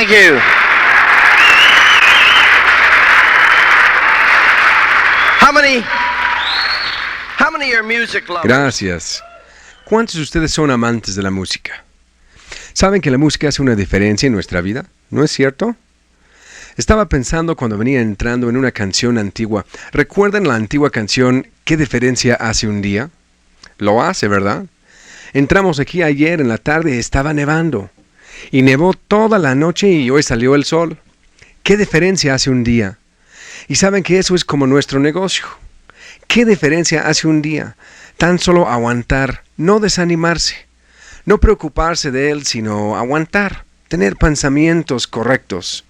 Thank you. How many are music lovers? Gracias. ¿Cuántos de ustedes son amantes de la música? ¿Saben que la música hace una diferencia en nuestra vida? ¿No es cierto? Estaba pensando cuando venía entrando en una canción antigua. ¿Recuerdan la antigua canción ¿Qué diferencia hace un día? Lo hace, ¿verdad? Entramos aquí ayer en la tarde y estaba nevando. Y nevó toda la noche y hoy salió el sol. ¿Qué diferencia hace un día? Y saben que eso es como nuestro negocio. ¿Qué diferencia hace un día? Tan solo aguantar, no desanimarse. No preocuparse de él, sino aguantar, tener pensamientos correctos.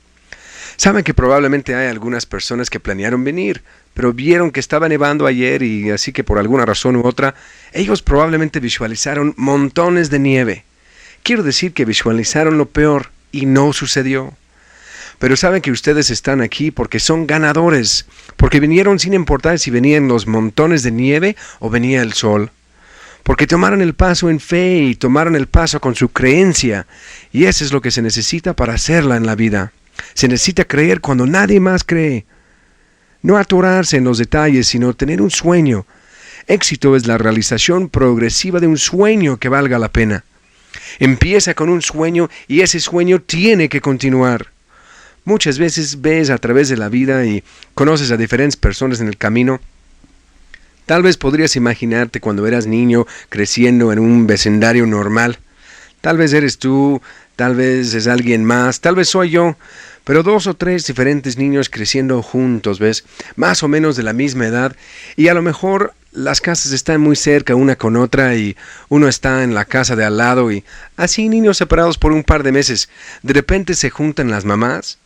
Saben que probablemente hay algunas personas que planearon venir, pero vieron que estaba nevando ayer y así que por alguna razón u otra, ellos probablemente visualizaron montones de nieve. Quiero decir que visualizaron lo peor y no sucedió. Pero saben que ustedes están aquí porque son ganadores, porque vinieron sin importar si venían los montones de nieve o venía el sol. Porque tomaron el paso en fe y tomaron el paso con su creencia, y eso es lo que se necesita para hacerla en la vida. Se necesita creer cuando nadie más cree. No atorarse en los detalles, sino tener un sueño. Éxito es la realización progresiva de un sueño que valga la pena. Empieza con un sueño y ese sueño tiene que continuar. Muchas veces ves a través de la vida y conoces a diferentes personas en el camino. Tal vez podrías imaginarte cuando eras niño creciendo en un vecindario normal. Tal vez eres tú, tal vez es alguien más, tal vez soy yo, pero 2 o 3 diferentes niños creciendo juntos, ¿ves? Más o menos de la misma edad, y a lo mejor las casas están muy cerca una con otra y uno está en la casa de al lado y así niños separados por un par de meses. De repente se juntan las mamás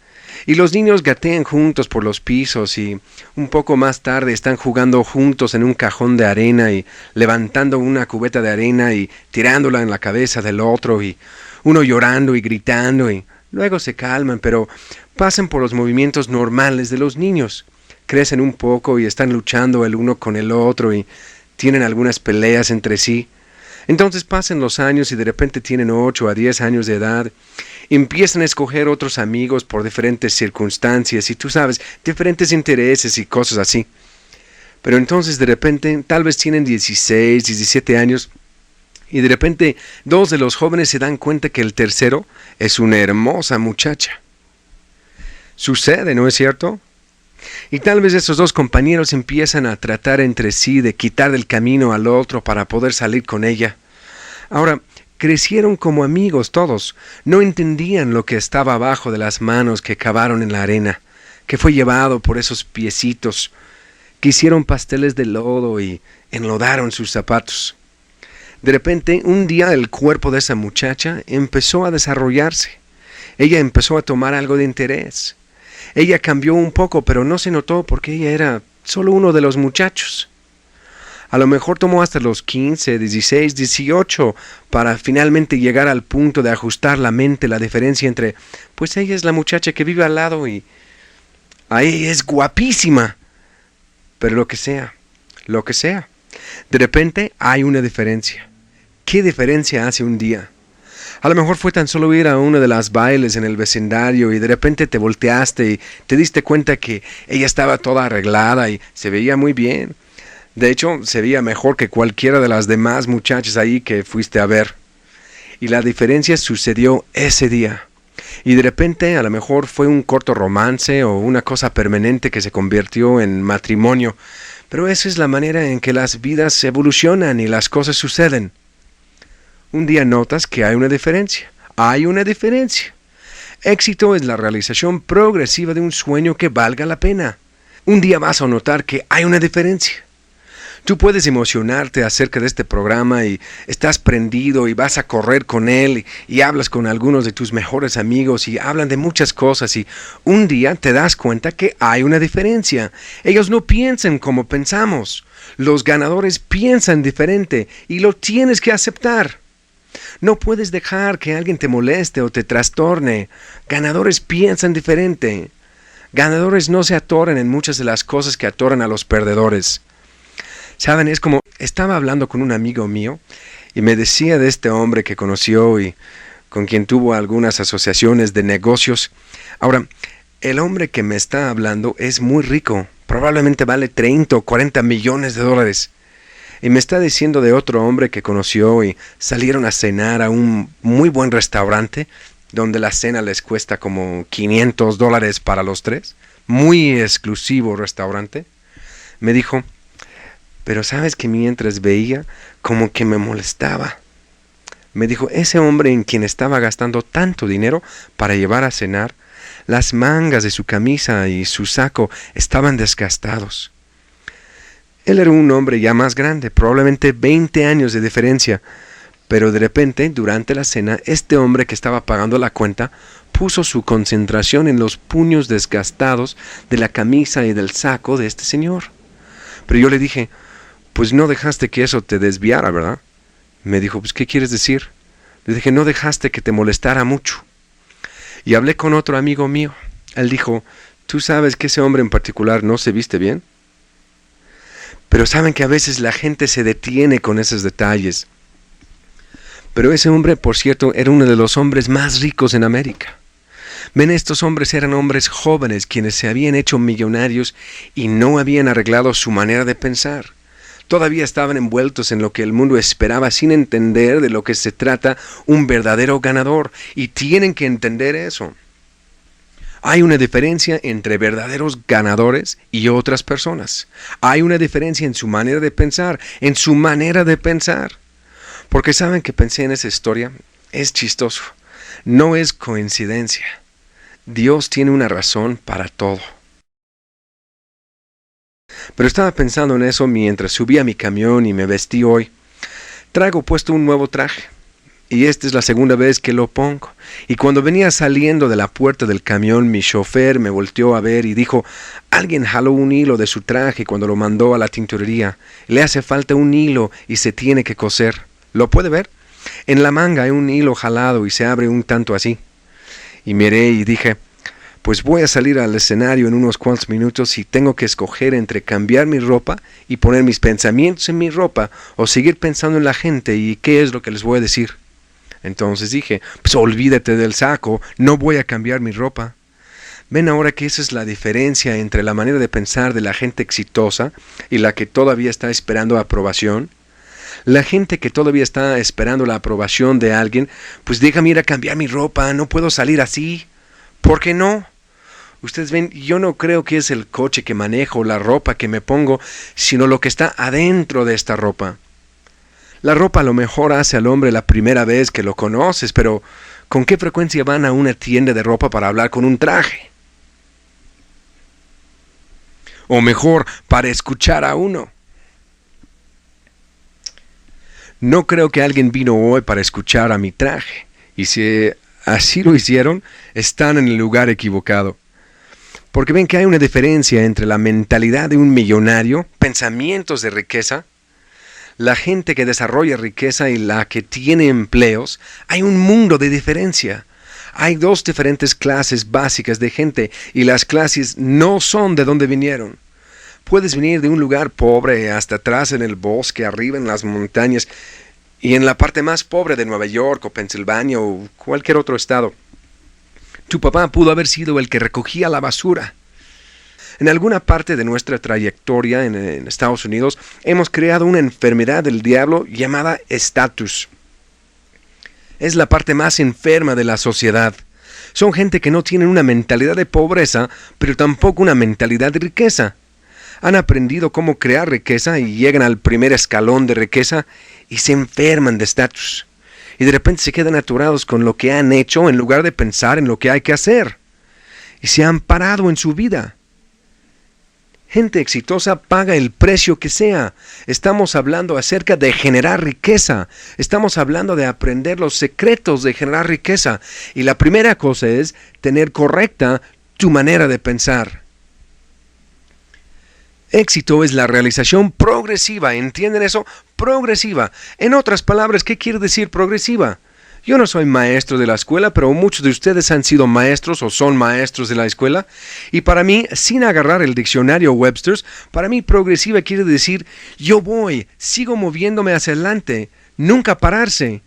y los niños gatean juntos por los pisos y un poco más tarde están jugando juntos en un cajón de arena y levantando una cubeta de arena y tirándola en la cabeza del otro y uno llorando y gritando y luego se calman, pero pasan por los movimientos normales de los niños. Crecen un poco y están luchando el uno con el otro y tienen algunas peleas entre sí. Entonces pasan los años y de repente tienen 8 a 10 años de edad. Empiezan a escoger otros amigos por diferentes circunstancias y tú sabes, diferentes intereses y cosas así. Pero entonces de repente, tal vez tienen 16, 17 años y de repente 2 de los jóvenes se dan cuenta que el tercero es una hermosa muchacha. Sucede, ¿no es cierto? Y tal vez esos 2 compañeros empiezan a tratar entre sí de quitar del camino al otro para poder salir con ella. Ahora, crecieron como amigos todos, no entendían lo que estaba abajo de las manos que cavaron en la arena, que fue llevado por esos piecitos, que hicieron pasteles de lodo y enlodaron sus zapatos. De repente, un día el cuerpo de esa muchacha empezó a desarrollarse. Ella empezó a tomar algo de interés. Ella cambió un poco, pero no se notó porque ella era solo uno de los muchachos. A lo mejor tomó hasta los 15, 16, 18 para finalmente llegar al punto de ajustar la mente, la diferencia entre, pues ella es la muchacha que vive al lado y ahí es guapísima. Pero lo que sea. De repente hay una diferencia. ¿Qué diferencia hace un día? A lo mejor fue tan solo ir a uno de las bailes en el vecindario y de repente te volteaste y te diste cuenta que ella estaba toda arreglada y se veía muy bien. De hecho, se veía mejor que cualquiera de las demás muchachas ahí que fuiste a ver. Y la diferencia sucedió ese día. Y de repente a lo mejor fue un corto romance o una cosa permanente que se convirtió en matrimonio. Pero esa es la manera en que las vidas evolucionan y las cosas suceden. Un día notas que hay una diferencia. Hay una diferencia. Éxito es la realización progresiva de un sueño que valga la pena. Un día vas a notar que hay una diferencia. Tú puedes emocionarte acerca de este programa y estás prendido y vas a correr con él y hablas con algunos de tus mejores amigos y hablan de muchas cosas y un día te das cuenta que hay una diferencia. Ellos no piensan como pensamos. Los ganadores piensan diferente y lo tienes que aceptar. No puedes dejar que alguien te moleste o te trastorne. Ganadores piensan diferente. Ganadores no se atoran en muchas de las cosas que atoran a los perdedores. Saben, es como estaba hablando con un amigo mío y me decía de este hombre que conoció y con quien tuvo algunas asociaciones de negocios. Ahora, el hombre que me está hablando es muy rico, probablemente vale 30 o 40 millones de dólares. Y me está diciendo de otro hombre que conoció y salieron a cenar a un muy buen restaurante, donde la cena les cuesta como $500 para los tres. Muy exclusivo restaurante. Me dijo, pero sabes que mientras veía, como que me molestaba. Me dijo, ese hombre en quien estaba gastando tanto dinero para llevar a cenar, las mangas de su camisa y su saco estaban desgastados. Él era un hombre ya más grande, probablemente 20 años de diferencia, pero de repente, durante la cena, este hombre que estaba pagando la cuenta puso su concentración en los puños desgastados de la camisa y del saco de este señor. Pero yo le dije, pues no dejaste que eso te desviara, ¿verdad? Me dijo, pues ¿qué quieres decir? Le dije, no dejaste que te molestara mucho. Y hablé con otro amigo mío. Él dijo, ¿tú sabes que ese hombre en particular no se viste bien? Pero saben que a veces la gente se detiene con esos detalles. Pero ese hombre, por cierto, era uno de los hombres más ricos en América. Ven, estos hombres eran hombres jóvenes quienes se habían hecho millonarios y no habían arreglado su manera de pensar. Todavía estaban envueltos en lo que el mundo esperaba sin entender de lo que se trata un verdadero ganador. Y tienen que entender eso. Hay una diferencia entre verdaderos ganadores y otras personas. Hay una diferencia en su manera de pensar, Porque saben que pensé en esa historia, es chistoso, no es coincidencia. Dios tiene una razón para todo. Pero estaba pensando en eso mientras subí a mi camión y me vestí hoy. Traigo puesto un nuevo traje. Y esta es la segunda vez que lo pongo. Y cuando venía saliendo de la puerta del camión, mi chofer me volteó a ver y dijo, alguien jaló un hilo de su traje cuando lo mandó a la tintorería. Le hace falta un hilo y se tiene que coser. ¿Lo puede ver? En la manga hay un hilo jalado y se abre un tanto así. Y miré y dije, pues voy a salir al escenario en unos cuantos minutos y tengo que escoger entre cambiar mi ropa y poner mis pensamientos en mi ropa o seguir pensando en la gente y qué es lo que les voy a decir. Entonces dije, pues olvídate del saco, no voy a cambiar mi ropa. Ven ahora que esa es la diferencia entre la manera de pensar de la gente exitosa y la que todavía está esperando aprobación. La gente que todavía está esperando la aprobación de alguien, pues déjame ir a cambiar mi ropa, no puedo salir así. ¿Por qué no? Ustedes ven, yo no creo que es el coche que manejo, la ropa que me pongo, sino lo que está adentro de esta ropa. La ropa a lo mejor hace al hombre la primera vez que lo conoces, pero ¿con qué frecuencia van a una tienda de ropa para hablar con un traje? O mejor, para escuchar a uno. No creo que alguien vino hoy para escuchar a mi traje, y si así lo hicieron, están en el lugar equivocado. Porque ven que hay una diferencia entre la mentalidad de un millonario, pensamientos de riqueza, la gente que desarrolla riqueza y la que tiene empleos. Hay un mundo de diferencia. Hay dos diferentes clases básicas de gente y las clases no son de donde vinieron. Puedes venir de un lugar pobre hasta atrás en el bosque, arriba en las montañas y en la parte más pobre de Nueva York o Pensilvania o cualquier otro estado. Tu papá pudo haber sido el que recogía la basura. En alguna parte de nuestra trayectoria en Estados Unidos hemos creado una enfermedad del diablo llamada estatus. Es la parte más enferma de la sociedad. Son gente que no tienen una mentalidad de pobreza, pero tampoco una mentalidad de riqueza. Han aprendido cómo crear riqueza y llegan al primer escalón de riqueza y se enferman de estatus. Y de repente se quedan atorados con lo que han hecho en lugar de pensar en lo que hay que hacer. Y se han parado en su vida. Gente exitosa paga el precio que sea. Estamos hablando acerca de generar riqueza. Estamos hablando de aprender los secretos de generar riqueza. Y la primera cosa es tener correcta tu manera de pensar. Éxito es la realización progresiva. ¿Entienden eso? Progresiva. En otras palabras, ¿qué quiere decir progresiva? Yo no soy maestro de la escuela, pero muchos de ustedes han sido maestros o son maestros de la escuela. Y para mí, sin agarrar el diccionario Webster's, para mí progresiva quiere decir, yo sigo moviéndome hacia adelante, nunca pararse.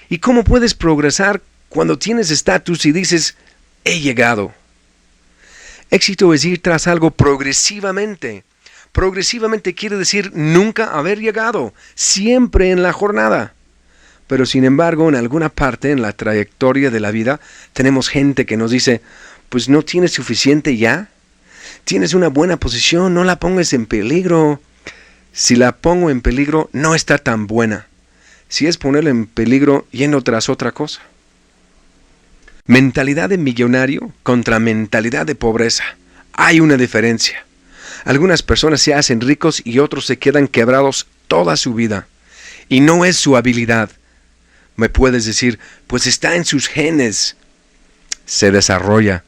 ¿Y cómo puedes progresar cuando tienes estatus y dices, he llegado? Éxito es ir tras algo progresivamente. Progresivamente quiere decir nunca haber llegado, siempre en la jornada. Pero sin embargo, en alguna parte en la trayectoria de la vida, tenemos gente que nos dice, pues no tienes suficiente ya. Tienes una buena posición, no la pongas en peligro. Si la pongo en peligro, no está tan buena. Si es ponerla en peligro yendo tras otra cosa. Mentalidad de millonario contra mentalidad de pobreza. Hay una diferencia. Algunas personas se hacen ricos y otros se quedan quebrados toda su vida. Y no es su habilidad. Me puedes decir, pues está en sus genes. Se desarrolla.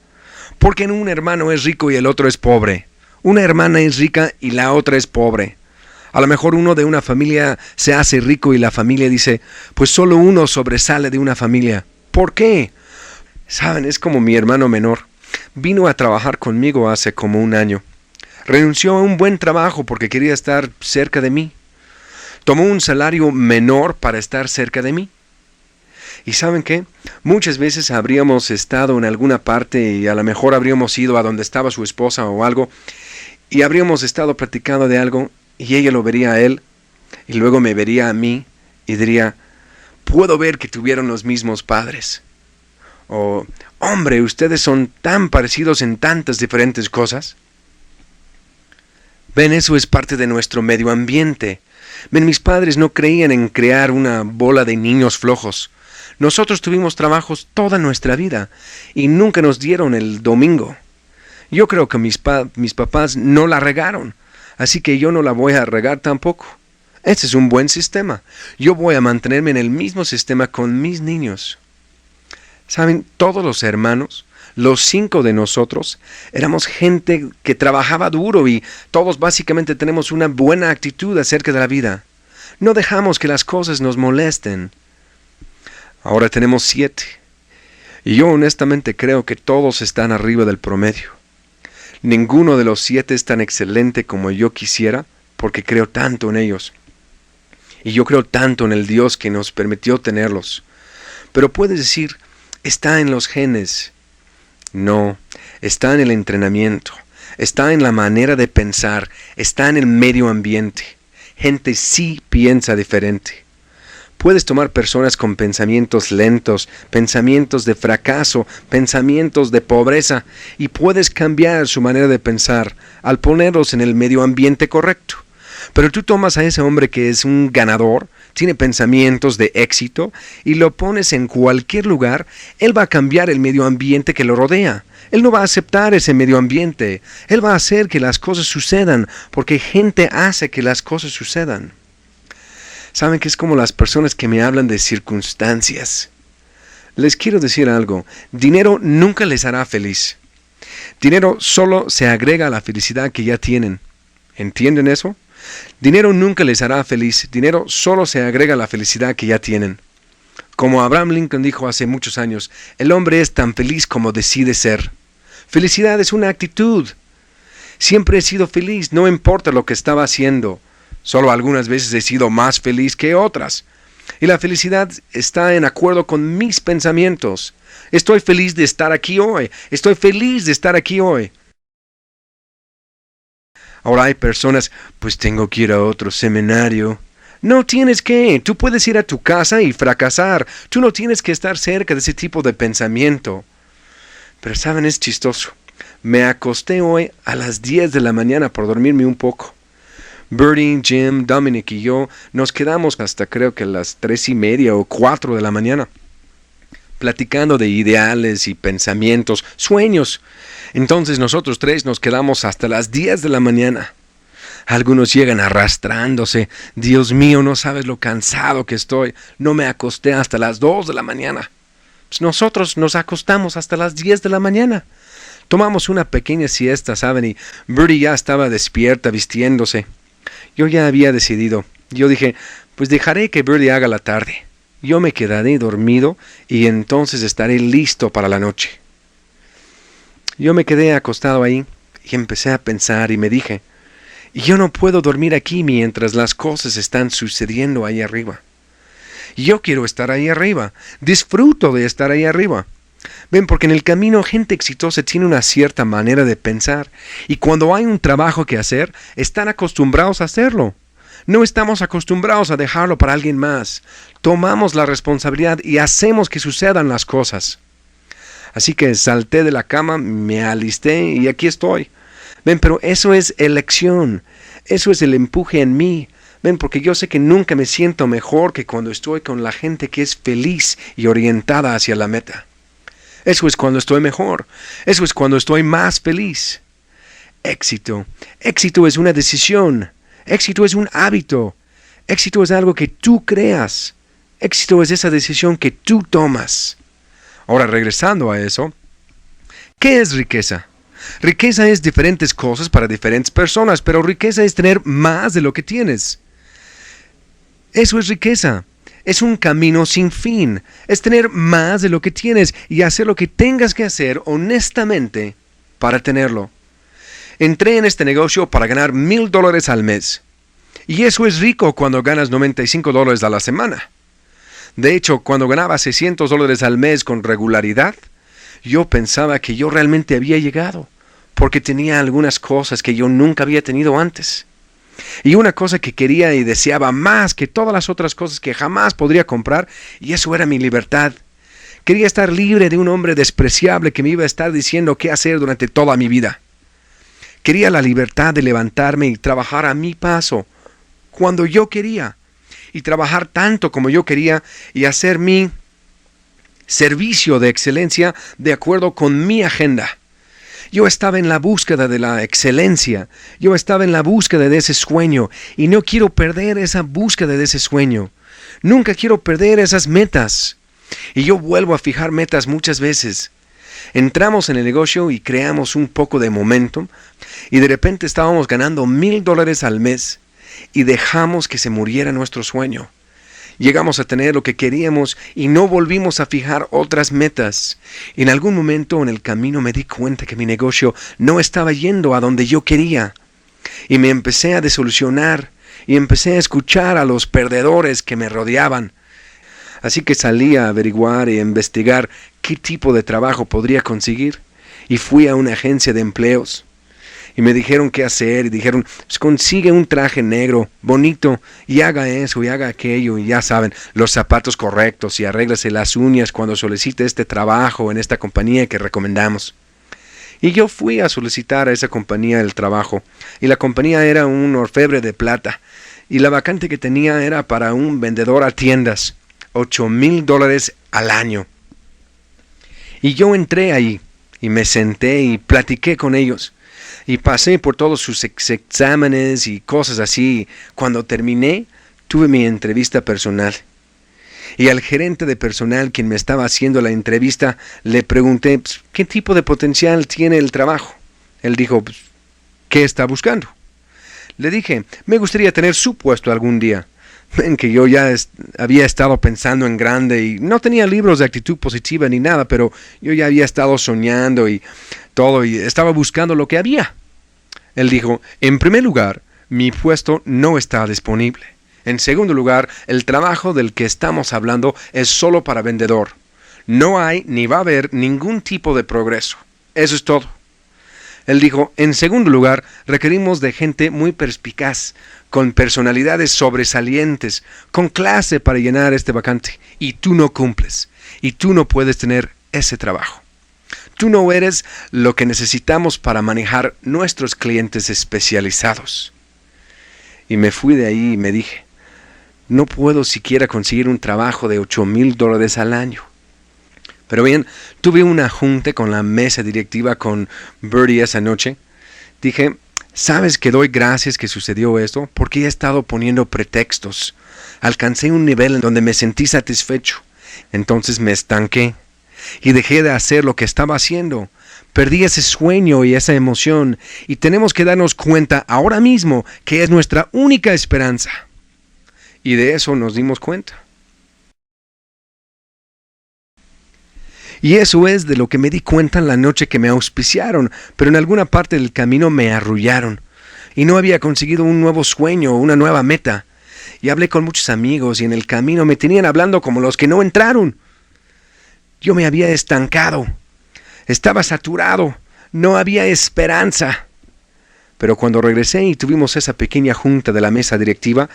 Porque un hermano es rico y el otro es pobre. Una hermana es rica y la otra es pobre. A lo mejor uno de una familia se hace rico y la familia dice, pues solo uno sobresale de una familia. ¿Por qué? Saben, es como mi hermano menor. Vino a trabajar conmigo hace como un año. Renunció a un buen trabajo porque quería estar cerca de mí. Tomó un salario menor para estar cerca de mí. ¿Y saben qué? Muchas veces habríamos estado en alguna parte y a lo mejor habríamos ido a donde estaba su esposa o algo y habríamos estado platicando de algo y ella lo vería a él y luego me vería a mí y diría, puedo ver que tuvieron los mismos padres. O, hombre, ustedes son tan parecidos en tantas diferentes cosas. Ven, eso es parte de nuestro medio ambiente. Ven, mis padres no creían en crear una bola de niños flojos. Nosotros tuvimos trabajos toda nuestra vida y nunca nos dieron el domingo. Yo creo que mis papás no la regaron, así que yo no la voy a regar tampoco. Este es un buen sistema. Yo voy a mantenerme en el mismo sistema con mis niños. ¿Saben? Todos los hermanos, los 5 de nosotros, éramos gente que trabajaba duro y todos básicamente tenemos una buena actitud acerca de la vida. No dejamos que las cosas nos molesten. Ahora tenemos 7. Y yo honestamente creo que todos están arriba del promedio. Ninguno de los 7 es tan excelente como yo quisiera, porque creo tanto en ellos. Y yo creo tanto en el Dios que nos permitió tenerlos. Pero puedes decir, está en los genes. No, está en el entrenamiento. Está en la manera de pensar. Está en el medio ambiente. Gente sí piensa diferente. Puedes tomar personas con pensamientos lentos, pensamientos de fracaso, pensamientos de pobreza, y puedes cambiar su manera de pensar al ponerlos en el medio ambiente correcto. Pero tú tomas a ese hombre que es un ganador, tiene pensamientos de éxito, y lo pones en cualquier lugar, él va a cambiar el medio ambiente que lo rodea. Él no va a aceptar ese medio ambiente. Él va a hacer que las cosas sucedan, porque gente hace que las cosas sucedan. Saben que es como las personas que me hablan de circunstancias. Les quiero decir algo, dinero nunca les hará feliz. Dinero solo se agrega a la felicidad que ya tienen. ¿Entienden eso? Dinero nunca les hará feliz, dinero solo se agrega a la felicidad que ya tienen. Como Abraham Lincoln dijo hace muchos años, el hombre es tan feliz como decide ser. Felicidad es una actitud. Siempre he sido feliz, no importa lo que estaba haciendo. Solo algunas veces he sido más feliz que otras. Y la felicidad está en acuerdo con mis pensamientos. Estoy feliz de estar aquí hoy. Estoy feliz de estar aquí hoy. Ahora hay personas, pues tengo que ir a otro seminario. No tienes que. Tú puedes ir a tu casa y fracasar. Tú no tienes que estar cerca de ese tipo de pensamiento. Pero saben, es chistoso. Me acosté hoy a las 10 de la mañana por dormirme un poco. Birdie, Jim, Dominic y yo nos quedamos hasta creo que las 3:30 o 4 de la mañana, platicando de ideales y pensamientos, sueños. Entonces nosotros 3 nos quedamos hasta las 10 de la mañana. Algunos llegan arrastrándose. Dios mío, no sabes lo cansado que estoy. No me acosté hasta las 2 de la mañana. Pues nosotros nos acostamos hasta las 10 de la mañana. Tomamos una pequeña siesta, ¿saben? Y Birdie ya estaba despierta, vistiéndose. Yo ya había decidido. Yo dije, pues dejaré que Birdie haga la tarde. Yo me quedaré dormido y entonces estaré listo para la noche. Yo me quedé acostado ahí y empecé a pensar y me dije, yo no puedo dormir aquí mientras las cosas están sucediendo ahí arriba. Y yo quiero estar ahí arriba. Disfruto de estar ahí arriba. Ven, porque en el camino gente exitosa tiene una cierta manera de pensar. Y cuando hay un trabajo que hacer, están acostumbrados a hacerlo. No estamos acostumbrados a dejarlo para alguien más. Tomamos la responsabilidad y hacemos que sucedan las cosas. Así que salté de la cama, me alisté y aquí estoy. Ven, pero eso es elección. Eso es el empuje en mí. Ven, porque yo sé que nunca me siento mejor que cuando estoy con la gente que es feliz y orientada hacia la meta. Eso es cuando estoy mejor. Eso es cuando estoy más feliz. Éxito. Éxito es una decisión. Éxito es un hábito. Éxito es algo que tú creas. Éxito es esa decisión que tú tomas. Ahora, regresando a eso, ¿qué es riqueza? Riqueza es diferentes cosas para diferentes personas, pero riqueza es tener más de lo que tienes. Eso es riqueza. Es un camino sin fin. Es tener más de lo que tienes y hacer lo que tengas que hacer honestamente para tenerlo. Entré en este negocio para ganar $1,000 al mes. Y eso es rico cuando ganas $95 a la semana. De hecho, cuando ganaba $600 al mes con regularidad, yo pensaba que yo realmente había llegado, porque tenía algunas cosas que yo nunca había tenido antes. Y una cosa que quería y deseaba más que todas las otras cosas que jamás podría comprar, y eso era mi libertad. Quería estar libre de un hombre despreciable que me iba a estar diciendo qué hacer durante toda mi vida. Quería la libertad de levantarme y trabajar a mi paso, cuando yo quería, y trabajar tanto como yo quería y hacer mi servicio de excelencia de acuerdo con mi agenda. Yo estaba en la búsqueda de la excelencia, yo estaba en la búsqueda de ese sueño y no quiero perder esa búsqueda de ese sueño. Nunca quiero perder esas metas. Y yo vuelvo a fijar metas muchas veces. Entramos en el negocio y creamos un poco de momentum y de repente estábamos ganando $1,000 al mes y dejamos que se muriera nuestro sueño. Llegamos a tener lo que queríamos y no volvimos a fijar otras metas. En algún momento en el camino me di cuenta que mi negocio no estaba yendo a donde yo quería. Y me empecé a desilusionar y empecé a escuchar a los perdedores que me rodeaban. Así que salí a averiguar e investigar qué tipo de trabajo podría conseguir. Y fui a una agencia de empleos. Y me dijeron qué hacer, y dijeron, pues consigue un traje negro, bonito, y haga eso, y haga aquello, y ya saben, los zapatos correctos, y arréglase las uñas cuando solicite este trabajo en esta compañía que recomendamos. Y yo fui a solicitar a esa compañía el trabajo, y la compañía era un orfebre de plata, y la vacante que tenía era para un vendedor a tiendas, $8,000 al año. Y yo entré ahí, y me senté y platiqué con ellos. Y pasé por todos sus exámenes y cosas así. Cuando terminé, tuve mi entrevista personal. Y al gerente de personal, quien me estaba haciendo la entrevista, le pregunté, pues, ¿qué tipo de potencial tiene el trabajo? Él dijo, pues, ¿qué está buscando? Le dije, me gustaría tener su puesto algún día. En que yo ya había estado pensando en grande y no tenía libros de actitud positiva ni nada, pero yo ya había estado soñando y todo y estaba buscando lo que había. Él dijo, en primer lugar, mi puesto no está disponible. En segundo lugar, el trabajo del que estamos hablando es solo para vendedor. No hay ni va a haber ningún tipo de progreso. Eso es todo. Él dijo, en segundo lugar, requerimos de gente muy perspicaz, con personalidades sobresalientes, con clase para llenar este vacante. Y tú no cumples. Y tú no puedes tener ese trabajo. Tú no eres lo que necesitamos para manejar nuestros clientes especializados. Y me fui de ahí y me dije, no puedo siquiera conseguir un trabajo de $8,000 al año. Pero bien, tuve una junta con la mesa directiva con Bertie esa noche. Dije, ¿sabes que doy gracias que sucedió esto? Porque he estado poniendo pretextos. Alcancé un nivel en donde me sentí satisfecho. Entonces me estanqué y dejé de hacer lo que estaba haciendo. Perdí ese sueño y esa emoción y tenemos que darnos cuenta ahora mismo que es nuestra única esperanza. Y de eso nos dimos cuenta. Y eso es de lo que me di cuenta en la noche que me auspiciaron, pero en alguna parte del camino me arrullaron. Y no había conseguido un nuevo sueño o una nueva meta. y hablé con muchos amigos y en el camino me tenían hablando como los que no entraron. Yo me había estancado, estaba saturado, no había esperanza. Pero cuando regresé y tuvimos esa pequeña junta de la mesa directiva,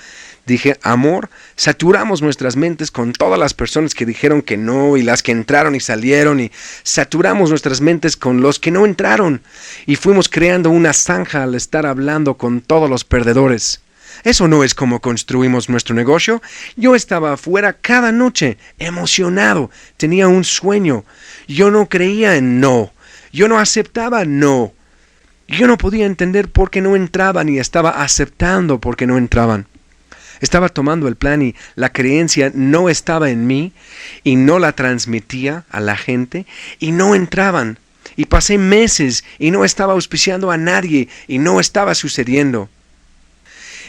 dije, amor, saturamos nuestras mentes con todas las personas que dijeron que no y las que entraron y salieron, y saturamos nuestras mentes con los que no entraron, y fuimos creando una zanja al estar hablando con todos los perdedores. Eso no es como construimos nuestro negocio. Yo estaba afuera cada noche, emocionado, tenía un sueño. Yo no creía en no, yo no aceptaba no. Yo no podía entender por qué no entraban y estaba aceptando por qué no entraban. Estaba tomando el plan y la creencia no estaba en mí y no la transmitía a la gente y no entraban. Y pasé meses y no estaba auspiciando a nadie y no estaba sucediendo.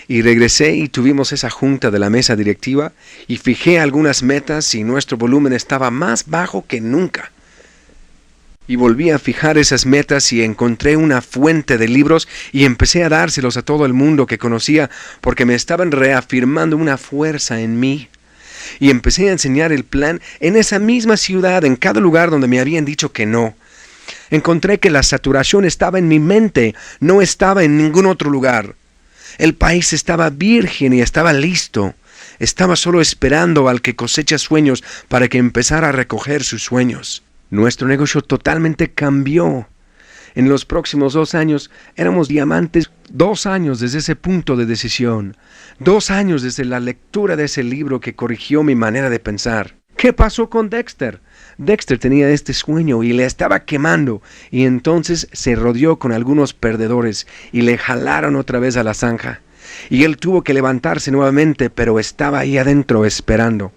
Y regresé y tuvimos esa junta de la mesa directiva y fijé algunas metas y nuestro volumen estaba más bajo que nunca. Y volví a fijar esas metas y encontré una fuente de libros y empecé a dárselos a todo el mundo que conocía porque me estaban reafirmando una fuerza en mí. Y empecé a enseñar el plan en esa misma ciudad, en cada lugar donde me habían dicho que no. Encontré que la saturación estaba en mi mente, no estaba en ningún otro lugar. El país estaba virgen y estaba listo. Estaba solo esperando al que cosecha sueños para que empezara a recoger sus sueños. Nuestro negocio totalmente cambió. En los próximos 2 años éramos diamantes. 2 años desde ese punto de decisión. 2 años desde la lectura de ese libro que corrigió mi manera de pensar. ¿Qué pasó con Dexter? Dexter tenía este sueño y le estaba quemando, y entonces se rodeó con algunos perdedores y le jalaron otra vez a la zanja. Y él tuvo que levantarse nuevamente, pero estaba ahí adentro esperando.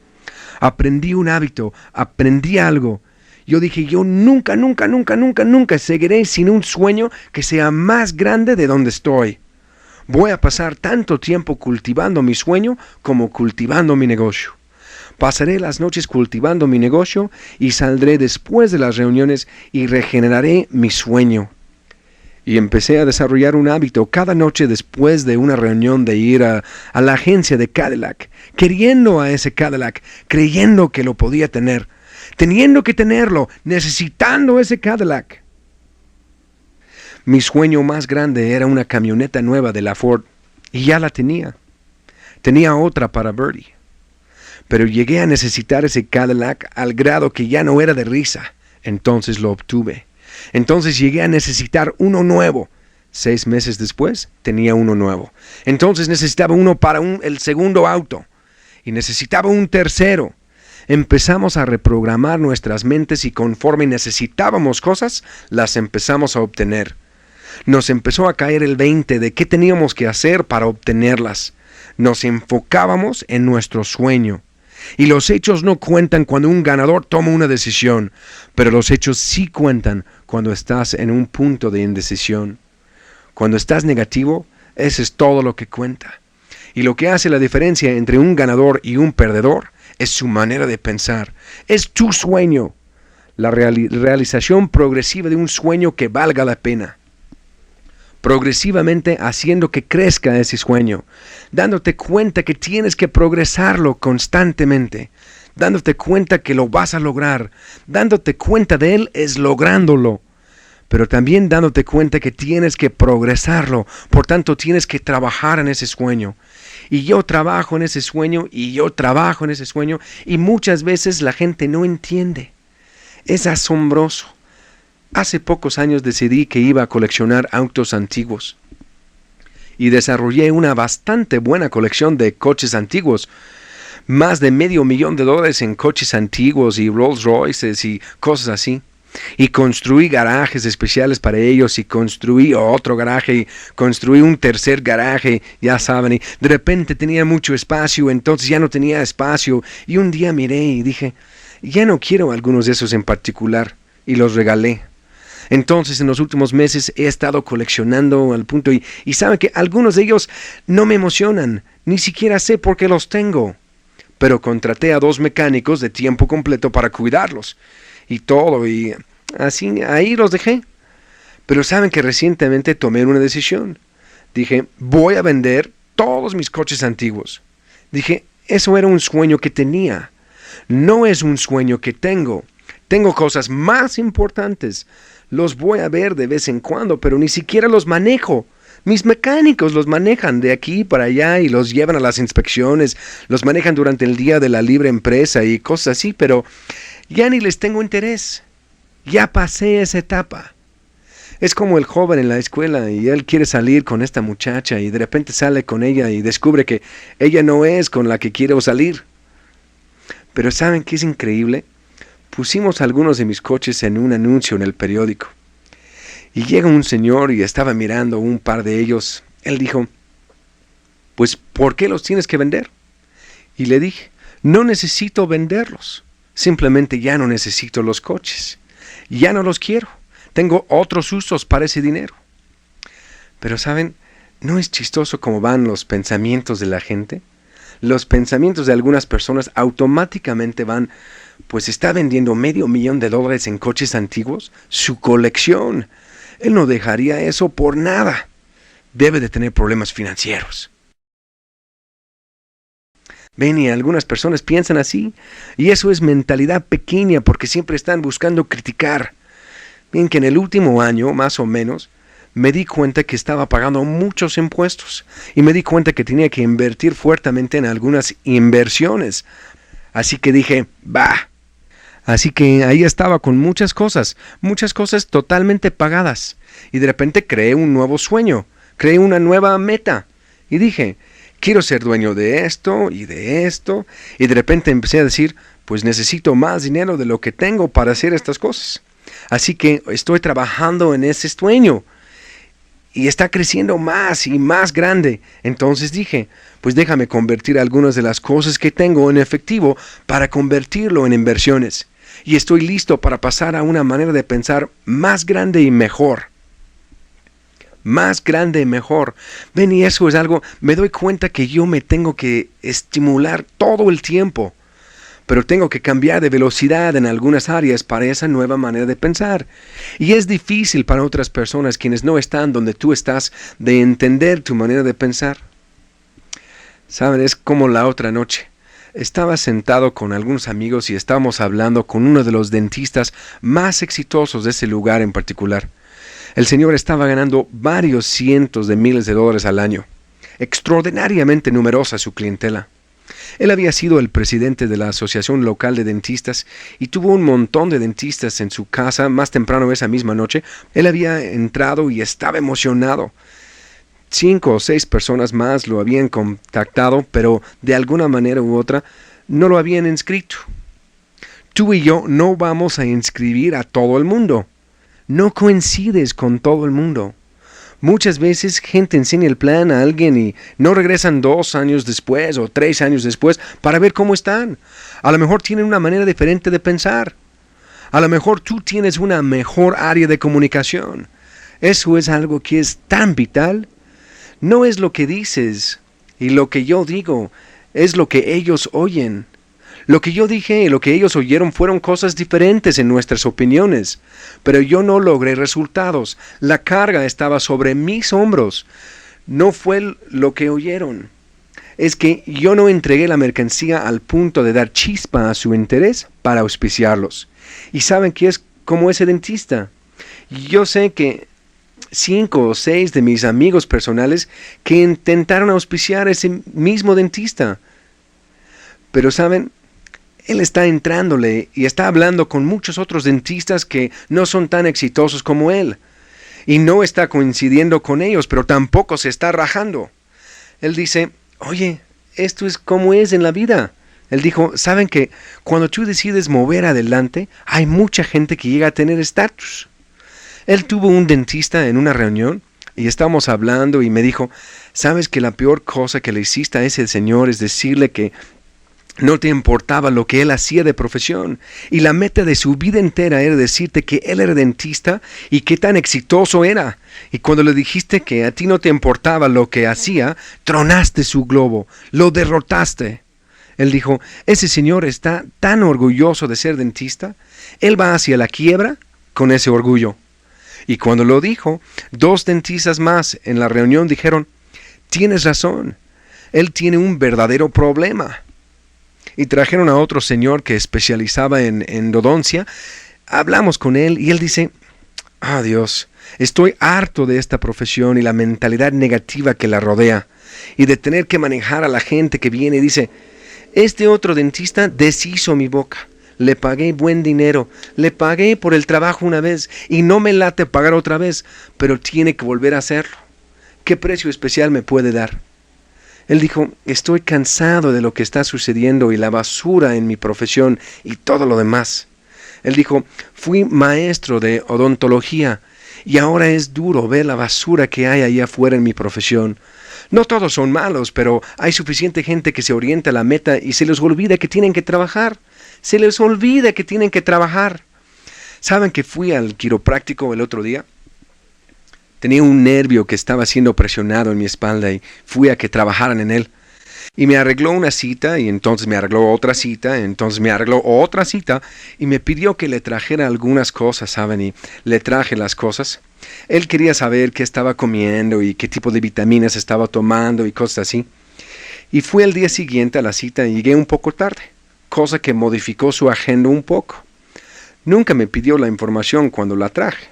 Aprendí un hábito, aprendí algo. Yo dije, yo nunca seguiré sin un sueño que sea más grande de donde estoy. Voy a pasar tanto tiempo cultivando mi sueño como cultivando mi negocio. Pasaré las noches cultivando mi negocio y saldré después de las reuniones y regeneraré mi sueño. Y empecé a desarrollar un hábito cada noche después de una reunión de ir a la agencia de Cadillac, queriendo a ese Cadillac, creyendo que lo podía tener. Teniendo que tenerlo, necesitando ese Cadillac. Mi sueño más grande era una camioneta nueva de la Ford, y ya la tenía. Tenía otra para Birdie. Pero llegué a necesitar ese Cadillac al grado que ya no era de risa. Entonces lo obtuve. Entonces llegué a necesitar uno nuevo. 6 meses después tenía uno nuevo. Entonces necesitaba uno para el segundo auto. Y necesitaba un tercero. Empezamos a reprogramar nuestras mentes y conforme necesitábamos cosas, las empezamos a obtener. Nos empezó a caer el 20 de qué teníamos que hacer para obtenerlas. Nos enfocábamos en nuestro sueño. Y los hechos no cuentan cuando un ganador toma una decisión, pero los hechos sí cuentan cuando estás en un punto de indecisión. Cuando estás negativo, ese es todo lo que cuenta. Y lo que hace la diferencia entre un ganador y un perdedor es su manera de pensar. Es tu sueño. La realización progresiva de un sueño que valga la pena. Progresivamente haciendo que crezca ese sueño. Dándote cuenta que tienes que progresarlo constantemente. Dándote cuenta que lo vas a lograr. Dándote cuenta de él es lográndolo. Pero también dándote cuenta que tienes que progresarlo. Por tanto, tienes que trabajar en ese sueño. Y yo trabajo en ese sueño, y yo trabajo en ese sueño, y muchas veces la gente no entiende. Es asombroso. Hace pocos años decidí que iba a coleccionar autos antiguos. Y desarrollé una bastante buena colección de coches antiguos. Más de $500,000 en coches antiguos y Rolls Royces y cosas así. Y construí garajes especiales para ellos y construí otro garaje y construí un tercer garaje, ya saben, y de repente tenía mucho espacio, entonces ya no tenía espacio y un día miré y dije, ya no quiero algunos de esos en particular y los regalé. Entonces en los últimos meses he estado coleccionando al punto y saben que algunos de ellos no me emocionan, ni siquiera sé por qué los tengo, pero contraté a 2 mecánicos de tiempo completo para cuidarlos. Y todo, y así, ahí los dejé. Pero saben que recientemente tomé una decisión. Dije, voy a vender todos mis coches antiguos. Dije, eso era un sueño que tenía. No es un sueño que tengo. Tengo cosas más importantes. Los voy a ver de vez en cuando, pero ni siquiera los manejo. Mis mecánicos los manejan de aquí para allá y los llevan a las inspecciones, los manejan durante el día de la libre empresa y cosas así, pero ya ni les tengo interés. Ya pasé esa etapa. Es como el joven en la escuela y él quiere salir con esta muchacha y de repente sale con ella y descubre que ella no es con la que quiere salir. Pero ¿saben qué es increíble? Pusimos algunos de mis coches en un anuncio en el periódico. Y llega un señor y estaba mirando un par de ellos. Él dijo, pues, ¿por qué los tienes que vender? Y le dije, no necesito venderlos. Simplemente ya no necesito los coches. Ya no los quiero. Tengo otros usos para ese dinero. Pero, ¿saben? ¿No es chistoso cómo van los pensamientos de la gente? Los pensamientos de algunas personas automáticamente van, pues está vendiendo $500,000 en coches antiguos, su colección. Él no dejaría eso por nada. Debe de tener problemas financieros. Ven, y algunas personas piensan así, y eso es mentalidad pequeña porque siempre están buscando criticar. Bien, que en el último año, más o menos, me di cuenta que estaba pagando muchos impuestos, y me di cuenta que tenía que invertir fuertemente en algunas inversiones. Así que dije, bah. Así que ahí estaba con muchas cosas totalmente pagadas. Y de repente creé un nuevo sueño, creé una nueva meta. Y dije, quiero ser dueño de esto y de esto. Y de repente empecé a decir, pues necesito más dinero de lo que tengo para hacer estas cosas. Así que estoy trabajando en ese sueño. Y está creciendo más y más grande. Entonces dije, pues déjame convertir algunas de las cosas que tengo en efectivo para convertirlo en inversiones. Y estoy listo para pasar a una manera de pensar más grande y mejor. Más grande y mejor. Ven, y eso es algo, me doy cuenta que yo me tengo que estimular todo el tiempo. Pero tengo que cambiar de velocidad en algunas áreas para esa nueva manera de pensar. Y es difícil para otras personas quienes no están donde tú estás de entender tu manera de pensar. Saben, es como la otra noche. Estaba sentado con algunos amigos y estábamos hablando con uno de los dentistas más exitosos de ese lugar en particular. El señor estaba ganando varios cientos de miles de dólares al año. Extraordinariamente numerosa su clientela. Él había sido el presidente de la Asociación Local de Dentistas y tuvo un montón de dentistas en su casa más temprano esa misma noche. Él había entrado y estaba emocionado. 5 o 6 personas más lo habían contactado, pero de alguna manera u otra no lo habían inscrito. Tú y yo no vamos a inscribir a todo el mundo. No coincides con todo el mundo. Muchas veces gente enseña el plan a alguien y no regresan 2 años después o 3 años después para ver cómo están. A lo mejor tienen una manera diferente de pensar. A lo mejor tú tienes una mejor área de comunicación. Eso es algo que es tan vital. No es lo que dices y lo que yo digo, es lo que ellos oyen. Lo que yo dije y lo que ellos oyeron fueron cosas diferentes en nuestras opiniones, pero yo no logré resultados. La carga estaba sobre mis hombros. No fue lo que oyeron. Es que yo no entregué la mercancía al punto de dar chispa a su interés para auspiciarlos. ¿Y saben qué es como ese dentista? Yo sé que 5 o 6 de mis amigos personales que intentaron auspiciar a ese mismo dentista. Pero saben, él está entrándole y está hablando con muchos otros dentistas que no son tan exitosos como él. Y no está coincidiendo con ellos, pero tampoco se está rajando. Él dice, oye, esto es como es en la vida. Él dijo, ¿saben que cuando tú decides mover adelante, hay mucha gente que llega a tener estatus? Él tuvo un dentista en una reunión y estábamos hablando y me dijo, ¿sabes que la peor cosa que le hiciste a ese señor es decirle que no te importaba lo que él hacía de profesión? Y la meta de su vida entera era decirte que él era dentista y qué tan exitoso era. Y cuando le dijiste que a ti no te importaba lo que hacía, tronaste su globo, lo derrotaste. Él dijo, ese señor está tan orgulloso de ser dentista, él va hacia la quiebra con ese orgullo. Y cuando lo dijo, 2 dentistas más en la reunión dijeron, tienes razón, Él tiene un verdadero problema. Y trajeron a otro señor que especializaba en endodoncia. Hablamos con él y él dice, Dios, estoy harto de esta profesión y la mentalidad negativa que la rodea. Y de tener que manejar a la gente que viene y dice, este otro dentista deshizo mi boca. Le pagué buen dinero, le pagué por el trabajo una vez y no me late pagar otra vez, pero tiene que volver a hacerlo. ¿Qué precio especial me puede dar? Él dijo, estoy cansado de lo que está sucediendo y la basura en mi profesión y todo lo demás. Él dijo, fui maestro de odontología y ahora es duro ver la basura que hay allá afuera en mi profesión. No todos son malos, pero hay suficiente gente que se orienta a la meta y se les olvida que tienen que trabajar. Se les olvida que tienen que trabajar. ¿Saben que fui al quiropráctico el otro día? Tenía un nervio que estaba siendo presionado en mi espalda y fui a que trabajaran en él. Y me arregló una cita y entonces me arregló otra cita, entonces me arregló otra cita y me pidió que le trajera algunas cosas, ¿saben? Y le traje las cosas. Él quería saber qué estaba comiendo y qué tipo de vitaminas estaba tomando y cosas así. Y fui al día siguiente a la cita y llegué un poco tarde, cosa que modificó su agenda un poco. Nunca me pidió la información cuando la traje.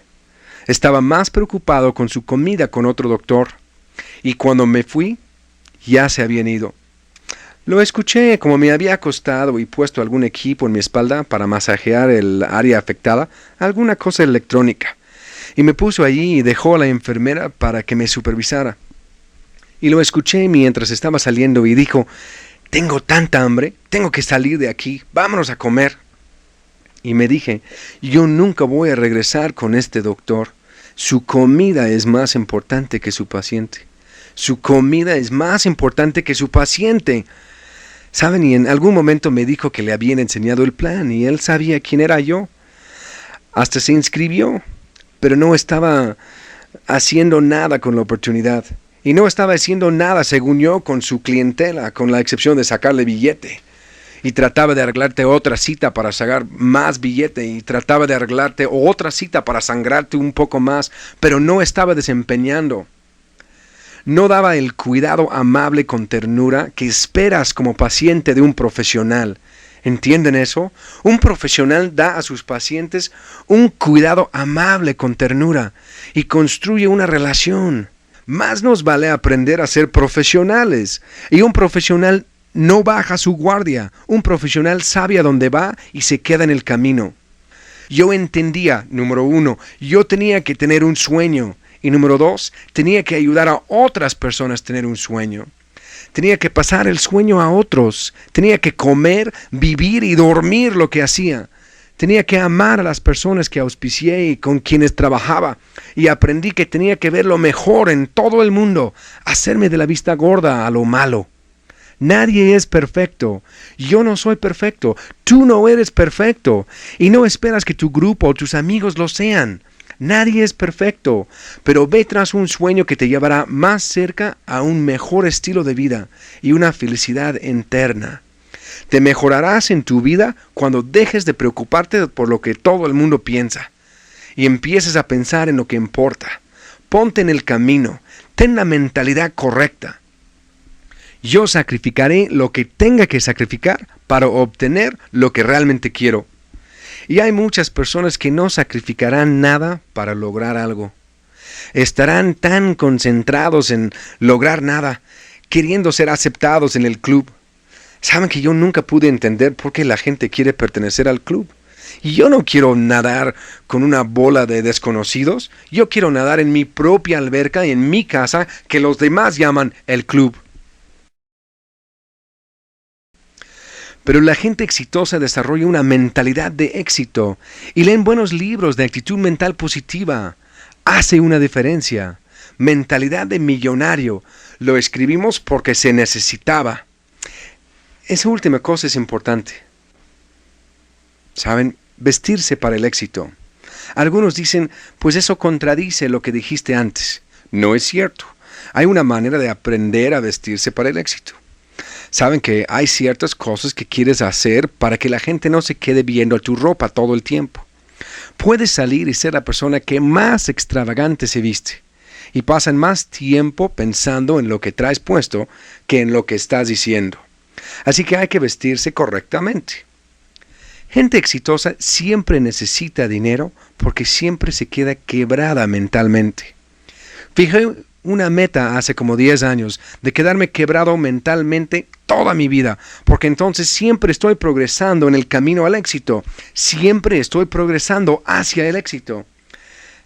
Estaba más preocupado con su comida con otro doctor. Y cuando me fui, ya se habían ido. Lo escuché como me había acostado y puesto algún equipo en mi espalda para masajear el área afectada, alguna cosa electrónica. Y me puso allí y dejó a la enfermera para que me supervisara. Y lo escuché mientras estaba saliendo y dijo, tengo tanta hambre, tengo que salir de aquí, vámonos a comer. Y me dije, yo nunca voy a regresar con este doctor. Su comida es más importante que su paciente. Su comida es más importante que su paciente. ¿Saben? Y en algún momento me dijo que le habían enseñado el plan y él sabía quién era yo. Hasta se inscribió, pero no estaba haciendo nada con la oportunidad. Y no estaba haciendo nada, según yo, con su clientela, con la excepción de sacarle billete. Y trataba de arreglarte otra cita para sacar más billete y trataba de arreglarte otra cita para sangrarte un poco más, pero no estaba desempeñando. No daba el cuidado amable con ternura que esperas como paciente de un profesional. ¿Entienden eso? Un profesional da a sus pacientes un cuidado amable con ternura y construye una relación. Más nos vale aprender a ser profesionales. Y un profesional no baja su guardia. Un profesional sabe a dónde va y se queda en el camino. Yo entendía, número 1, yo tenía que tener un sueño. Y número 2, tenía que ayudar a otras personas a tener un sueño. Tenía que pasar el sueño a otros. Tenía que comer, vivir y dormir lo que hacía. Tenía que amar a las personas que auspicié y con quienes trabajaba. Y aprendí que tenía que ver lo mejor en todo el mundo. Hacerme de la vista gorda a lo malo. Nadie es perfecto. Yo no soy perfecto. Tú no eres perfecto. Y no esperas que tu grupo o tus amigos lo sean. Nadie es perfecto, pero ve tras un sueño que te llevará más cerca a un mejor estilo de vida y una felicidad interna. Te mejorarás en tu vida cuando dejes de preocuparte por lo que todo el mundo piensa y empieces a pensar en lo que importa. Ponte en el camino, ten la mentalidad correcta. Yo sacrificaré lo que tenga que sacrificar para obtener lo que realmente quiero. Y hay muchas personas que no sacrificarán nada para lograr algo. Estarán tan concentrados en lograr nada, queriendo ser aceptados en el club. Saben que yo nunca pude entender por qué la gente quiere pertenecer al club. Y yo no quiero nadar con una bola de desconocidos. Yo quiero nadar en mi propia alberca, en mi casa, que los demás llaman el club. Pero la gente exitosa desarrolla una mentalidad de éxito y leen buenos libros de actitud mental positiva. Hace una diferencia. Mentalidad de millonario. Lo escribimos porque se necesitaba. Esa última cosa es importante. ¿Saben? Vestirse para el éxito. Algunos dicen, pues eso contradice lo que dijiste antes. No es cierto. Hay una manera de aprender a vestirse para el éxito. Saben que hay ciertas cosas que quieres hacer para que la gente no se quede viendo tu ropa todo el tiempo. Puedes salir y ser la persona que más extravagante se viste. y pasan más tiempo pensando en lo que traes puesto que en lo que estás diciendo. Así que hay que vestirse correctamente. Gente exitosa siempre necesita dinero porque siempre se queda quebrada mentalmente. Fijé una meta hace como 10 años de quedarme quebrado mentalmente toda mi vida, porque entonces siempre estoy progresando en el camino al éxito, siempre estoy progresando hacia el éxito.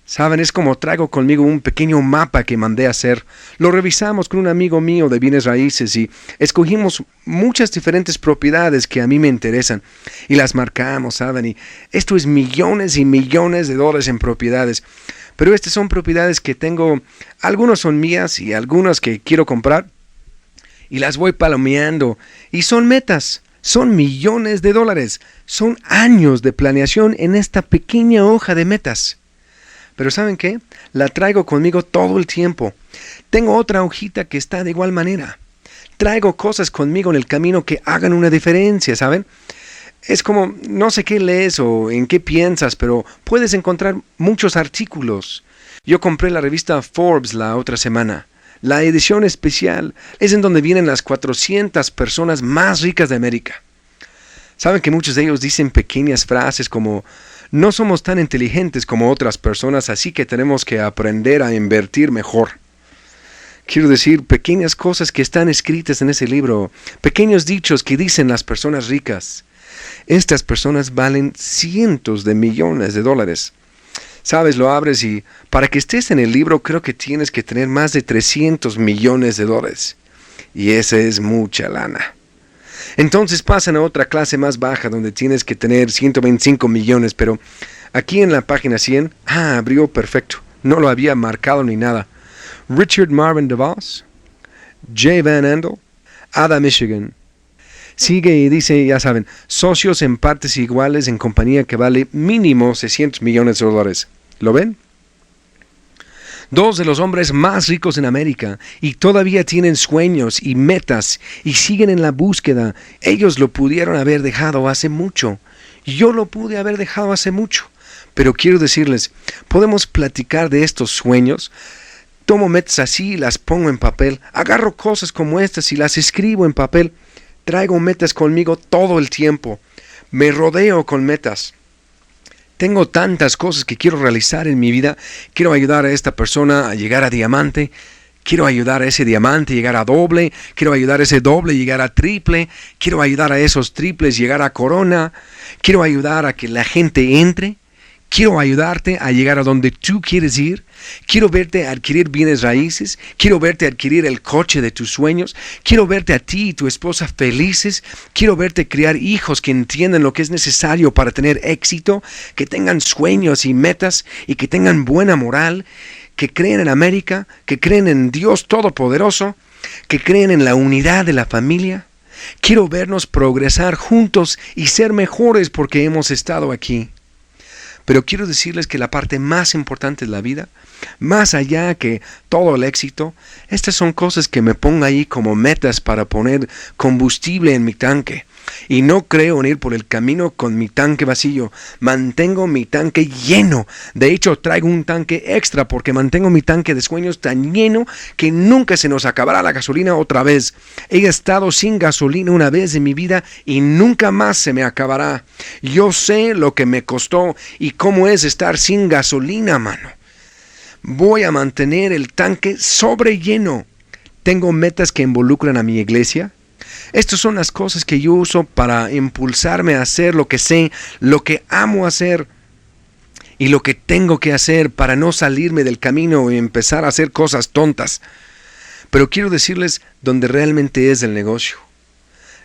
Saben, es como traigo conmigo un pequeño mapa que mandé a hacer. Lo revisamos con un amigo mío de bienes raíces y escogimos muchas diferentes propiedades que a mí me interesan y las marcamos, ¿saben? Y esto es millones y millones de dólares en propiedades. Pero estas son propiedades que tengo, algunas son mías y algunas que quiero comprar y las voy palomeando. Y son metas, son millones de dólares, son años de planeación en esta pequeña hoja de metas. Pero ¿saben qué? La traigo conmigo todo el tiempo. Tengo otra hojita que está de igual manera. Traigo cosas conmigo en el camino que hagan una diferencia, ¿saben? Es como, no sé qué lees o en qué piensas, pero puedes encontrar muchos artículos. Yo compré la revista Forbes la otra semana. La edición especial es en donde vienen las 400 personas más ricas de América. Saben que muchos de ellos dicen pequeñas frases como: no somos tan inteligentes como otras personas, así que tenemos que aprender a invertir mejor. Quiero decir, pequeñas cosas que están escritas en ese libro, pequeños dichos que dicen las personas ricas. Estas personas valen cientos de millones de dólares. Sabes, lo abres y para que estés en el libro creo que tienes que tener más de 300 millones de dólares. Y esa es mucha lana. Entonces pasan a otra clase más baja donde tienes que tener 125 millones, pero aquí en la página 100, abrió perfecto, no lo había marcado ni nada. Richard Marvin DeVos, Jay Van Andel, Ada Michigan. Sigue y dice, ya saben, socios en partes iguales en compañía que vale mínimo 600 millones de dólares. ¿Lo ven? 2 de los hombres más ricos en América y todavía tienen sueños y metas y siguen en la búsqueda. Ellos lo pudieron haber dejado hace mucho. Yo lo pude haber dejado hace mucho. Pero quiero decirles, podemos platicar de estos sueños. Tomo metas así y las pongo en papel. Agarro cosas como estas y las escribo en papel. Traigo metas conmigo todo el tiempo. Me rodeo con metas. Tengo tantas cosas que quiero realizar en mi vida. Quiero ayudar a esta persona a llegar a diamante. Quiero ayudar a ese diamante a llegar a doble. Quiero ayudar a ese doble a llegar a triple. Quiero ayudar a esos triples a llegar a corona. Quiero ayudar a que la gente entre. Quiero ayudarte a llegar a donde tú quieres ir. Quiero verte adquirir bienes raíces. Quiero verte adquirir el coche de tus sueños. Quiero verte a ti y tu esposa felices. Quiero verte criar hijos que entiendan lo que es necesario para tener éxito, que tengan sueños y metas y que tengan buena moral, que creen en América, que creen en Dios Todopoderoso, que creen en la unidad de la familia. Quiero vernos progresar juntos y ser mejores porque hemos estado aquí. Pero quiero decirles que la parte más importante de la vida, más allá que todo el éxito, estas son cosas que me pongo ahí como metas para poner combustible en mi tanque. Y no creo en ir por el camino con mi tanque vacío. Mantengo mi tanque lleno. De hecho, traigo un tanque extra porque mantengo mi tanque de sueños tan lleno que nunca se nos acabará la gasolina otra vez. He estado sin gasolina una vez en mi vida y nunca más se me acabará. Yo sé lo que me costó y cómo es estar sin gasolina, mano. Voy a mantener el tanque sobre lleno. Tengo metas que involucran a mi iglesia. Estas son las cosas que yo uso para impulsarme a hacer lo que sé, lo que amo hacer y lo que tengo que hacer para no salirme del camino y empezar a hacer cosas tontas. Pero quiero decirles dónde realmente es el negocio.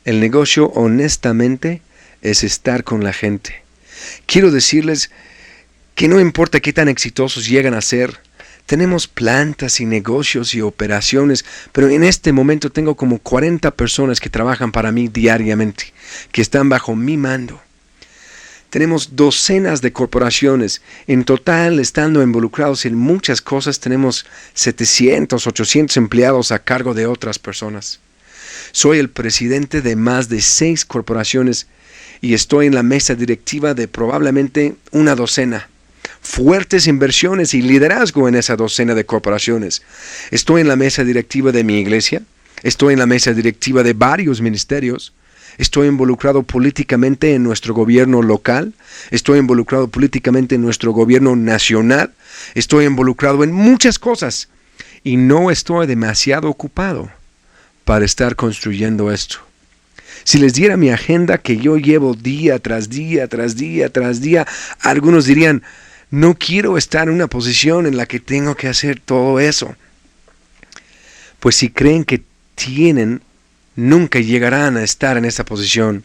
El negocio, honestamente, es estar con la gente. Quiero decirles que no importa qué tan exitosos llegan a ser. Tenemos plantas y negocios y operaciones, pero en este momento tengo como 40 personas que trabajan para mí diariamente, que están bajo mi mando. Tenemos docenas de corporaciones. En total, estando involucrados en muchas cosas, tenemos 700, 800 empleados a cargo de otras personas. Soy el presidente de más de 6 corporaciones y estoy en la mesa directiva de probablemente una docena. fuertes inversiones y liderazgo en esa docena de corporaciones. Estoy en la mesa directiva de mi iglesia. Estoy en la mesa directiva de varios ministerios. Estoy involucrado políticamente en nuestro gobierno local. Estoy involucrado políticamente en nuestro gobierno nacional. Estoy involucrado en muchas cosas. Y no estoy demasiado ocupado para estar construyendo esto. Si les diera mi agenda que yo llevo día tras día, tras día, tras día, algunos dirían, no quiero estar en una posición en la que tengo que hacer todo eso. Pues si creen que tienen, nunca llegarán a estar en esa posición.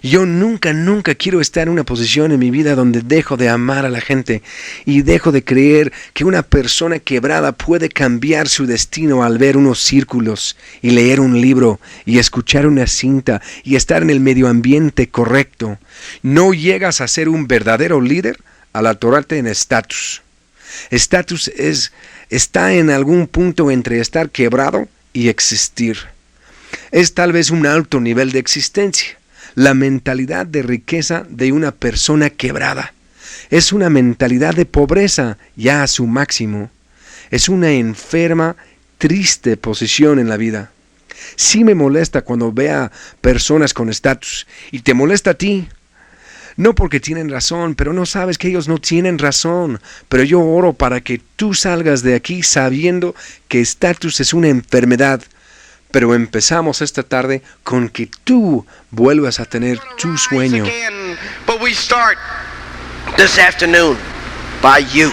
Yo nunca quiero estar en una posición en mi vida donde dejo de amar a la gente y dejo de creer que una persona quebrada puede cambiar su destino al ver unos círculos y leer un libro y escuchar una cinta y estar en el medio ambiente correcto. No llegas a ser un verdadero líder al atorarte en estatus. Estatus está en algún punto entre estar quebrado y existir. Es tal vez un alto nivel de existencia. La mentalidad de riqueza de una persona quebrada. Es una mentalidad de pobreza ya a su máximo. Es una enferma, triste posición en la vida. Sí me molesta cuando vea personas con estatus. Y te molesta a ti. No porque tienen razón, pero no sabes que ellos no tienen razón. Pero yo oro para que tú salgas de aquí sabiendo que estatus es una enfermedad. Pero empezamos esta tarde con que tú vuelvas a tener tu sueño. But we start this afternoon by you.